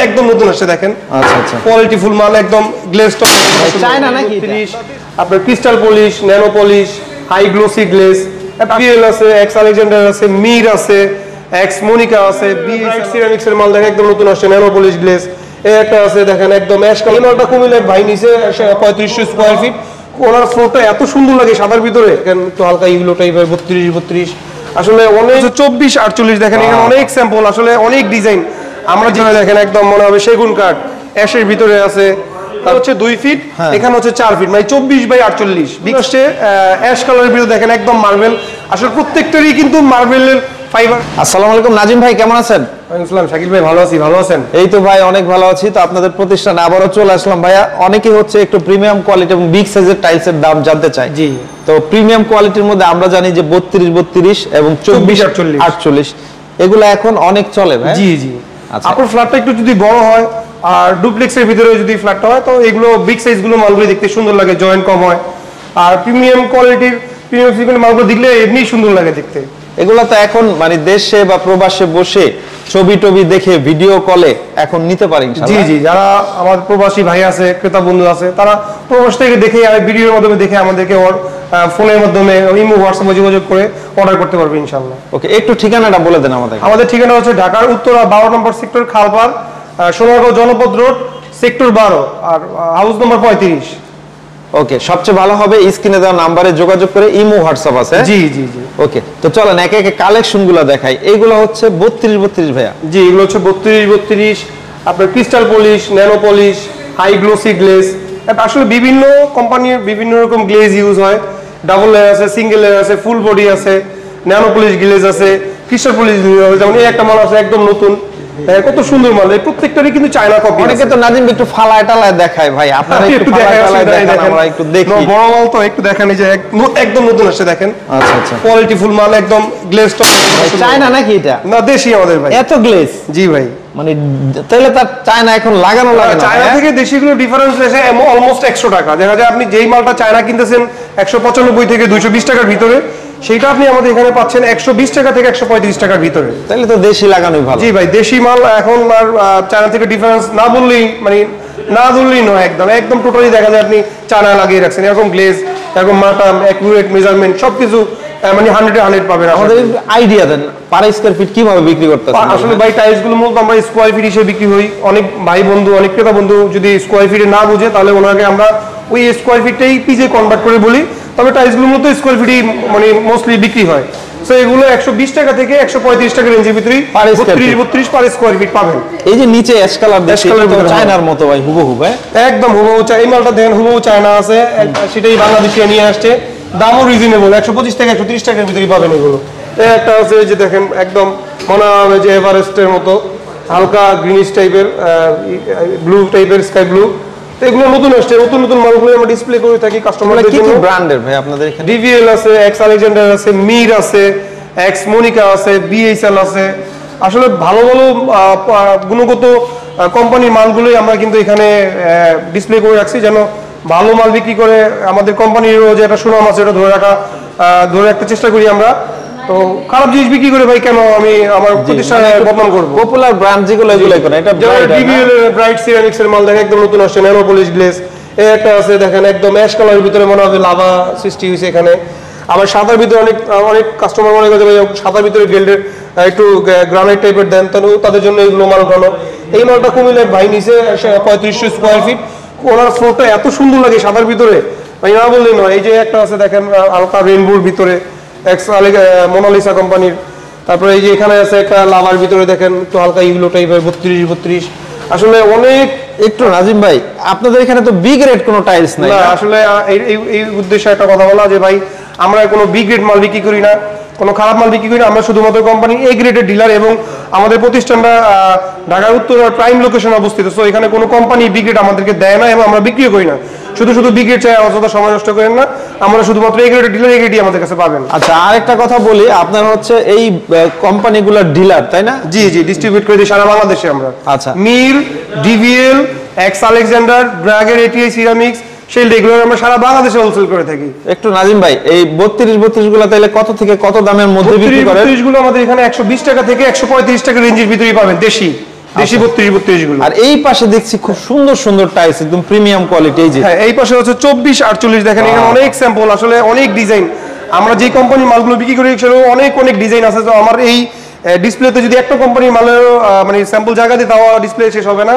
একদম নতুন আসছে দেখেন। আচ্ছা আচ্ছা, কোয়ালিটি ফুল মাল, একদম গ্লেজ টপ চায়না নাকি এটা? আপনার crystal polish, nano polish, high glossy glaze, PL আছে, এক্স আলেকজান্ডার আছে, মির আছে, এক্স মনিকা আছে, বিআইট সিরামিক্স এর মাল দেখেন একদম নতুন আসছে, ন্যানো পলিশ গ্লেজ। এই একটা আছে দেখেন একদম অ্যাশ কালার। এই মালটা কুমিল্লার ভাই নিচে 3500 স্কয়ার ফিট। ওনার ফ্লোরটা এত সুন্দর লাগে সাদার ভিতরে, একটু হালকা ইউলো টাইপের 32 আসলে অনেক 24-48 দেখেন এখানে অনেক স্যাম্পল, আসলে অনেক ডিজাইন। আমরা যেখানে দেখেন একদম মনে হবে সেগুন কাঠ, অ্যাশের ভিতরে আছে, তার হচ্ছে 2 ফিট, এখানে হচ্ছে 4 ফিট, মানে 24/48 বিকশে অ্যাশ কালারের ভিতরে দেখেন একদম মার্বেল। আসলে প্রত্যেকটারই কিন্তু মার্বেলের ফাইবার। আসসালামু আলাইকুম নাজিম ভাই, কেমন আছেন? আসসালাম শাকিল ভাই, ভালো আছি, ভালো আছেন? এই তো ভাই অনেক ভালো আছি। তো আপনাদের প্রতিষ্ঠানে আবারও চলে আসলাম ভাইয়া। অনেকেই হচ্ছে একটু প্রিমিয়াম কোয়ালিটি এবং বিগ সাইজের টাইলসের দাম জানতে চায়। জি। তো প্রিমিয়াম কোয়ালিটির মধ্যে আমরা জানি যে 32 এবং 24-48 এগুলো এখন অনেক চলে ভাই। জি জি। আচ্ছা, আপনার ফ্ল্যাটটা একটু যদি বড় হয় আর ডুপ্লেক্সের ভিতরে যদি ফ্ল্যাটটা হয় তো এগুলো বিগ সাইজ গুলো মালগুলো দেখতে সুন্দর লাগে, জয়েন্ট কম হয়। আর প্রিমিয়াম কোয়ালিটির প্রিমিয়াম সিগমেন্ট মালগুলো দেখলে এমনি সুন্দর লাগে দেখতে। এগুলো তো এখন মানে দেশে বা প্রবাসে বসে ছবি টবি দেখে ভিডিও কলে এখন নিতে পারি। জি জি, যারা আমার প্রবাসী ভাই আছে, ক্রেতা বন্ধু আছে, তারা প্রবাস থেকে দেখে ভিডিওর মাধ্যমে দেখে আমাদেরকে ফোনের মাধ্যমে ইমো হোয়াটসঅ্যাপে যোগাযোগ করে অর্ডার করতে পারবে ইনশাআল্লাহ। ওকে, একটু ঠিকানাটা বলে দেন আমাদের। আমাদের ঠিকানা হচ্ছে ঢাকার উত্তরা 12 নম্বর সেক্টর, খালপাড়, সোনারগাঁও জনপদ রোড, সেক্টর 12 আর হাউস নম্বর 35। ওকে, সবচেয়ে ভালো হবে স্ক্রিনে দেওয়া নাম্বারে যোগাযোগ করে ইমো হোয়াটসঅ্যাপ আছে। জি জি জি। ওকে, তো চলেন একে একে কালেকশনগুলো দেখাই। এইগুলো হচ্ছে 32 ভাইয়া। জি, এগুলো হচ্ছে 32 আপনার crystal polish, nano polish, high glossy glaze. আসলে বিভিন্ন কোম্পানির বিভিন্ন রকম গ্লেজ ইউজ হয়। ডাবল লেয়ার আছে, সিঙ্গেল লেয়ার আছে, ফুল বডি আছে, ন্যানো পলিশ গ্লেজ আছে, ক্রিস্টাল পলিশ গ্লেজ আছে। যেমন এই একটা মাল আছে একদম নতুন, কত সুন্দর মাল। এই প্রত্যেকটারই কিন্তু চায়না কপি। অনেকে তো নাজিম একটু ফালায় টালায় দেখায় ভাই, আপনারা একটু ফালায় টালায় দেখান, আমরা একটু দেখি। বড় মাল তো একটু দেখেন, এই যে একদম নতুন আসছে দেখেন। আচ্ছা আচ্ছা, কোয়ালিটি ফুল মাল, একদম গ্লেজ টপ। চায়না নাকি এটা? না, দেশি আমাদের ভাই। এত গ্লেজ? জি ভাই। মানে তাহলে তার চায়না এখন লাগানো লাগে না? চায়না থেকে দেশিগুলো ডিফারেন্স এসে অলমোস্ট 100 টাকা। দেখা যায় আপনি যেই মালটা চায়না কিনতেছেন 195 থেকে 220 টাকার ভিতরে, সেইটা আপনি আমাদের এখানে পাচ্ছেন 120 টাকা থেকে 135 টাকার ভিতরে। তাহলে তো দেশি লাগানোই ভালো। জি ভাই, দেশি মাল এখন আর চায়না থেকে ডিফারেন্স না বললেই মানে না ধরলেই নয়। একদম একদম টোটালি দেখা যায় আপনি চায়না লাগিয়ে রাখছেন। এরকম গ্লেজ, এরকম মাটাম, অ্যাকুরেট মেজারমেন্ট সবকিছু মানে 100-100 পাবেন। আমাদের আইডিয়া দেন পার স্কয়ার ফিট কিভাবে বিক্রি করতেছেন? আসলে ভাই টাইলস গুলো মূলত আমরা স্কয়ার ফিট হিসেবে বিক্রি করি। অনেক ভাই বন্ধু, অনেক ক্রেতা বন্ধু যদি স্কয়ার ফিটে না বুঝে তাহলে ওনাকে আমরা ওই স্কয়ার ফিটটাই পিজে কনভার্ট করে বলি। তবে টাইলস গুলো মূলত স্কয়ার ফিটই মানে মোস্টলি বিক্রি হয়। সো এগুলো 120 টাকা থেকে 135 টাকা রেঞ্জের ভিতরে 32 পার স্কয়ার ফিট পাবেন। এই যে নিচে অ্যাশ কালার দেখছি, এটা চায়নার মতো ভাই, হুবহু ভাই, একদম হুবহু। এই মালটা দেখেন হুবহু চায়না আছে, সেটাই বাংলাদেশে নিয়ে আসছে। দামও রিজনেবল, 125 থেকে 130 টাকার ভিতরে পাবেন এগুলো। একটা আছে যে দেখেন একদম মনে হবে যে এভারেস্টের মতো হালকা গ্রিনিশ টাইপের, ব্লু টাইপের, স্কাই ব্লু। তো এগুলো নতুন আসছে, নতুন নতুন মালগুলো আমরা ডিসপ্লে করে থাকি কাস্টমারদের জন্য। কি ব্র্যান্ডের ভাই আপনাদের এখানে? ডিভিএল আছে, এক্স আলেকজান্ডার আছে, মির আছে, এক্স মনিকা আছে, বিএইচএল আছে। আসলে ভালো ভালো গুণগত কোম্পানির মালগুলোই আমরা কিন্তু এখানে ডিসপ্লে করে রাখছি, যেন ভালো মাল বিক্রি করে আমাদের কোম্পানিরও যে একটা সুনাম আছে এটা ধরে রাখতে চেষ্টা করি আমরা। তো খারাপ জিনিস বিক্রি করে ভাই কেন আমি আমার প্রতিষ্ঠানে বদনাম করব? পপুলার ব্র্যান্ড যেগুলো এগুলো করে। এটা ডিভিএল ব্রাইট সিরামিক্স এর মাল দেখেন একদম নতুন আসছে, ন্যানো পলিশ গ্লেজ। এই একটা আছে দেখেন একদম অ্যাশ কালারের ভিতরে মনে হবে লাভা সৃষ্টি হয়েছে এখানে। আবার সাদার ভিতরে অনেক কাস্টমার মনে করে ভাই সাদার ভিতরে গেল্ডের একটু গ্রানাইট টাইপের দেন, তাদের জন্য এগুলো মাল ভালো। এই মালটা কুমিল্লার ভাই নিচে 3500 স্কয়ার ফিট। ওনার ফ্লোরটা এত সুন্দর লাগে সাদার ভিতরে, ভাই না বললেই নয়। এই যে একটা আছে দেখেন হালকা রেইনবোর ভিতরে, মোনালিসা কোম্পানির। তারপরে এই যে এখানে আছে একটা লাভার ভিতরে দেখেন একটু হালকা ইউলো টাইপের 32 আসলে অনেক। একটু নাজিম ভাই, আপনাদের এখানে তো বিগ রেট কোনো টাইলস নাই না? আসলে এই উদ্দেশ্যে একটা কথা বলা যে ভাই আমরা কোনো বিগ রেট মাল বিক্রি করি না, কোনো খারাপ মাল বিক্রি করি না। আমরা শুধুমাত্র কোম্পানি এ গ্রেডের ডিলার, এবং আমাদের প্রতিষ্ঠানটা ঢাকার উত্তর প্রাইম লোকেশনে অবস্থিত। সো এখানে কোনো কোম্পানি বিগ রেট আমাদেরকে দেয় না এবং আমরা বিক্রিও করি না। শুধু বিগ রেট চাই, অযথা সময় নষ্ট করেন না। আমরা শুধুমাত্র এ গ্রেডের ডিলার, এ গ্রেডই আমাদের কাছে পাবেন। আচ্ছা, আরেকটা কথা বলি, আপনার হচ্ছে এই কোম্পানিগুলোর ডিলার তাই না? জি জি, ডিস্ট্রিবিউট করে দিই সারা বাংলাদেশে আমরা। আচ্ছা, মির, ডিভিএল, এক্স আলেকজান্ডার, ব্র্যাগের, এটিআই সিরামিক্স, সেই রেগুলার আমরা সারা বাংলাদেশে হোলসেল করে থাকি। একটু নাজিম ভাই, এই 32 গুলো তাহলে কত থেকে কত দামের মধ্যে বিক্রি করেন? 32 গুলো আমাদের এখানে 120 টাকা থেকে 135 টাকা রেঞ্জের ভিতরেই পাবেন দেশি। দেশি 32 গুলো। আর এই পাশে দেখছি খুব সুন্দর সুন্দর টাইলস, একদম প্রিমিয়াম কোয়ালিটি। এই যে হ্যাঁ, এই পাশে হচ্ছে 24 48 দেখেন, এখানে অনেক স্যাম্পল, আসলে অনেক ডিজাইন। আমরা যে কোম্পানির মালগুলো বিক্রি করি সেগুলো অনেক অনেক ডিজাইন আছে। তো আমার এই ডিসপ্লেতে যদি একটা কোম্পানির মালের মানে স্যাম্পল জায়গা দিই তাও ডিসপ্লে শেষ হবে না।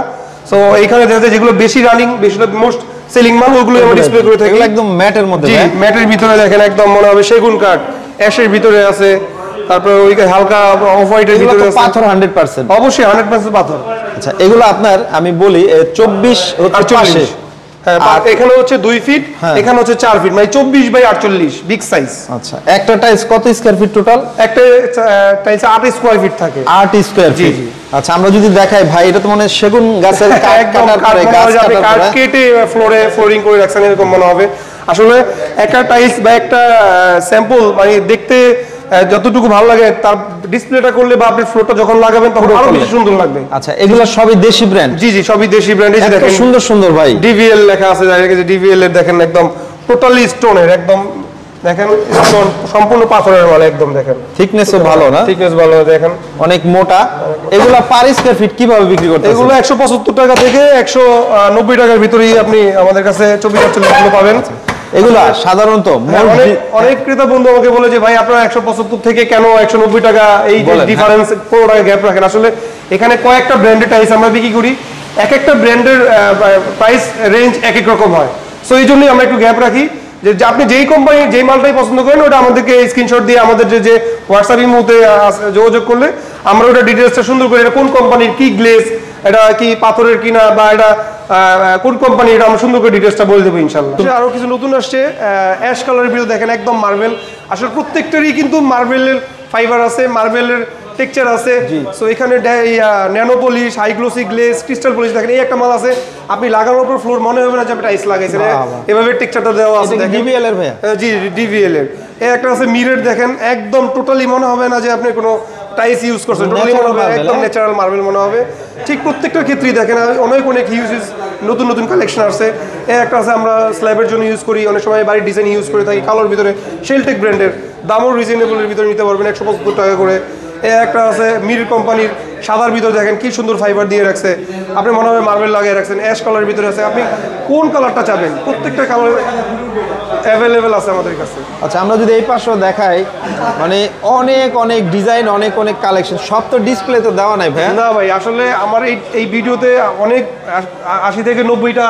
সো এইখানে দেখা যায় যেগুলো বেশি রানিং, বেশি মোস্ট সেলিং মাল, ওগুলো আমরা ডিসপ্লে করে থাকি। একদম ম্যাটের মধ্যে। জি, ম্যাটের ভিতরে দেখেন একদম মনে হবে সেগুন কাঠ, অ্যাশের ভিতরে আছে, তারপরে ওই হালকা অফ হোয়াইটের ভিতরে আছে পাথর 100%। অবশ্যই 100% পাথর। আচ্ছা, এগুলো আপনার আমি বলি 24 হচ্ছে পাশে। হ্যাঁ, এখানে হচ্ছে 2 ফিট, এখানে হচ্ছে 4 ফিট, মানে 24 বাই 48 বিগ সাইজ। আচ্ছা, একটা টাইলস কত স্কয়ার ফিট টোটাল? একটা টাইলস 8 স্কয়ার ফিট থাকে। 8 স্কয়ার ফিট। আচ্ছা, আমরা যদি দেখাই ভাই, এটা তো মানে সেগুন গাছের কাঠ কাটার পরে কাঠ কেটে ফ্লোরিং করে রাখছেন এরকম মনে হবে। আসলে একটা টাইলস বা একটা স্যাম্পল মানে দেখতে যতটুকু ভালো লাগে, তার ডিসপ্লেটা করলে বা আপনি ফ্লোরটা যখন লাগাবেন তখন আরো বেশি সুন্দর লাগবে। আচ্ছা, এগুলো সবই দেশি ব্র্যান্ড? জি জি, সবই দেশি ব্র্যান্ড। এই যে দেখেন সুন্দর সুন্দর ভাই, ডিভিএল লেখা আছে, ডিভিএল এর দেখেন একদম টোটালি স্টোনের, একদম দেখেন স্টোন, সম্পূর্ণ পাথরের মাল একদম। দেখেন থিকনেসও ভালো না? থিকনেস ভালো, দেখেন অনেক মোটা। এগুলো পার স্কয়ার ফিট কিভাবে বিক্রি করতেছেন? এগুলো 175 টাকা থেকে 190 টাকার ভিতরেই আপনি আমাদের কাছে 24-48 গুলো পাবেন। এগুলা সাধারণত অনেক ক্রেতা বন্ধু আমাকে বলে যে ভাই আপনারা 175 থেকে কেন 190 টাকা এই ডিফারেন্স 15 টাকা গ্যাপ রাখেন। আসলে এখানে কয়েকটা ব্র্যান্ডের টাইলস আমরা বিক্রি করি, এক একটা ব্র্যান্ডের প্রাইস রেঞ্জ এক এক রকম হয়। সো এই জন্যই আমরা একটু গ্যাপ রাখি, যে আপনি যেই কোম্পানির যেই মালটাই পছন্দ করেন ওটা আমাদেরকে স্ক্রিনশট দিয়ে আমাদের যে হোয়াটসঅ্যাপ ইমোতে যোগাযোগ করলে আমরা ওটা ডিটেলসটা সুন্দর করে, এটা কোন কোম্পানির, কি গ্লেজ, এটা কি পাথরের কিনা, বা এটা কোন কোম্পানি, এটা আমরা সুন্দর করে ডিটেলসটা বলে দেবো ইনশাল্লাহ। আরো কিছু নতুন আসছে অ্যাশ কালারের ভিতরে, দেখেন একদম মার্বেল। আসলে প্রত্যেকটারই কিন্তু মার্বেলের ফাইবার আছে, মার্বেলের টেক্সচার আছে। সো এখানে nano polish, high glossy glaze, crystal polish, দেখেন এই একটা মাল আছে, আপনি লাগানোর পর ফ্লোর মনে হবে না যে আপনি টাইলস লাগাইছেন, এভাবে টেক্সচারটা দেওয়া আছে। ডিভিএল এর ভাই? জি, ডিভিএল এর। এই একটা আছে মিরর, দেখেন একদম টোটালি মনে হবে না যে আপনি কোনো টাইলস ইউজ করছেন, টোটালি মনে হবে একদম ন্যাচারাল মার্বেল মনে হবে। ঠিক প্রত্যেকটার ক্ষেত্রেই দেখেন অনেক অনেক ইউজেস, নতুন নতুন কালেকশন আসছে। এই একটা আছে আমরা স্ল্যাবের জন্য ইউজ করি, অনেক সময় বাড়ির ডিজাইন ইউজ করে থাকি, কালোর ভিতরে, শেলটেক ব্র্যান্ডের, দামও রিজনেবলের ভিতরে নিতে পারবেন 175 টাকা করে। এই একটা আছে মির কোম্পানির, সাদার ভিতরে দেখেন কি সুন্দর ফাইবার দিয়ে রাখছে, আপনি মনে হবে মার্বেল লাগিয়ে রাখছেন। অ্যাশ কালারের ভিতরে আছে, আপনি কোন কালারটা চাবেন প্রত্যেকটা কালার অ্যাভেলেবেল আছে আমাদের কাছে। আচ্ছা, আমরা যদি এই পাশেও দেখাই, মানে অনেক অনেক ডিজাইন, অনেক অনেক কালেকশন, সব তো ডিসপ্লে তো দেওয়া নাই ভাই? না ভাই, আসলে আমার এই ভিডিওতে অনেক 80 থেকে 90টা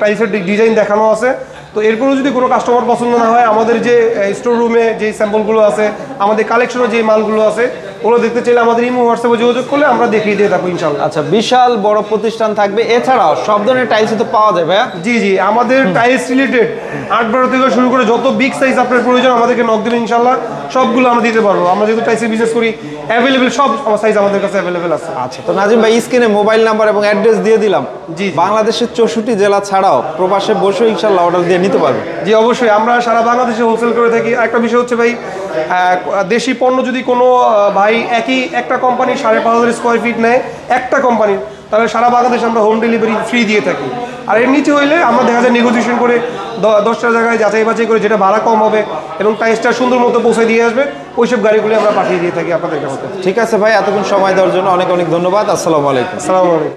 টাইলসের ডিজাইন দেখানো আছে। তো এরপরেও যদি কোনো কাস্টমার পছন্দ না হয়, আমাদের যে স্টোর রুমে যে স্যাম্পলগুলো আছে, আমাদের কালেকশনে যে মালগুলো আছে, ওগুলো দেখতে চাইলে আমাদের ইমো হোয়াটসঅ্যাপে যোগাযোগ করলে আমরা দেখিয়ে দিয়ে থাকবো ইনশাল্লাহ। আচ্ছা, বিশাল বড় প্রতিষ্ঠান থাকবে, এছাড়াও সব ধরনের টাইলস তো পাওয়া যায় ভাইয়া? জি জি, আমাদের টাইলস রিলেটেড 8-12 থেকে শুরু করে যত বিগ সাইজ আপনার প্রয়োজন আমাদেরকে নক দিলে ইনশাল্লাহ সবগুলো আমরা দিতে পারবো। আমরা যেহেতু টাইলসের বিজনেস করি, অ্যাভেলেবেল সব সাইজ আমাদের কাছে অ্যাভেলেবেল আছে। আচ্ছা, তো নাজিম ভাই স্ক্রিনে মোবাইল নাম্বার এবং অ্যাড্রেস দিয়ে দিলাম। জি, বাংলাদেশের 64 জেলা ছাড়াও প্রবাসে বসে ইনশাল্লাহ অর্ডার দিয়ে নিতে পারবে। জি অবশ্যই, আমরা সারা বাংলাদেশে হোলসেল করে থাকি। একটা বিষয় হচ্ছে ভাই, দেশি পণ্য যদি কোনো ভাই একই একটা কোম্পানি 5,500 স্কোয়ার ফিট নেয় একটা কোম্পানির, তাহলে সারা বাংলাদেশে আমরা হোম ডেলিভারি ফ্রি দিয়ে থাকি। আর এর নিচে হইলে আমরা দেখা যায় নেগোসিয়েশন করে 10টা জায়গায় যাচাই বাছাই করে যেটা ভাড়া কম হবে এবং টাইসটা সুন্দর মতো পৌঁছে দিয়ে আসবে, ওইসব গাড়িগুলি আমরা পাঠিয়ে দিয়ে থাকি আপনাদের কাছে। ঠিক আছে ভাই, এতক্ষণ সময় দেওয়ার জন্য অনেক অনেক ধন্যবাদ। আসসালামু আলাইকুম। আসসালামু আলাইকুম।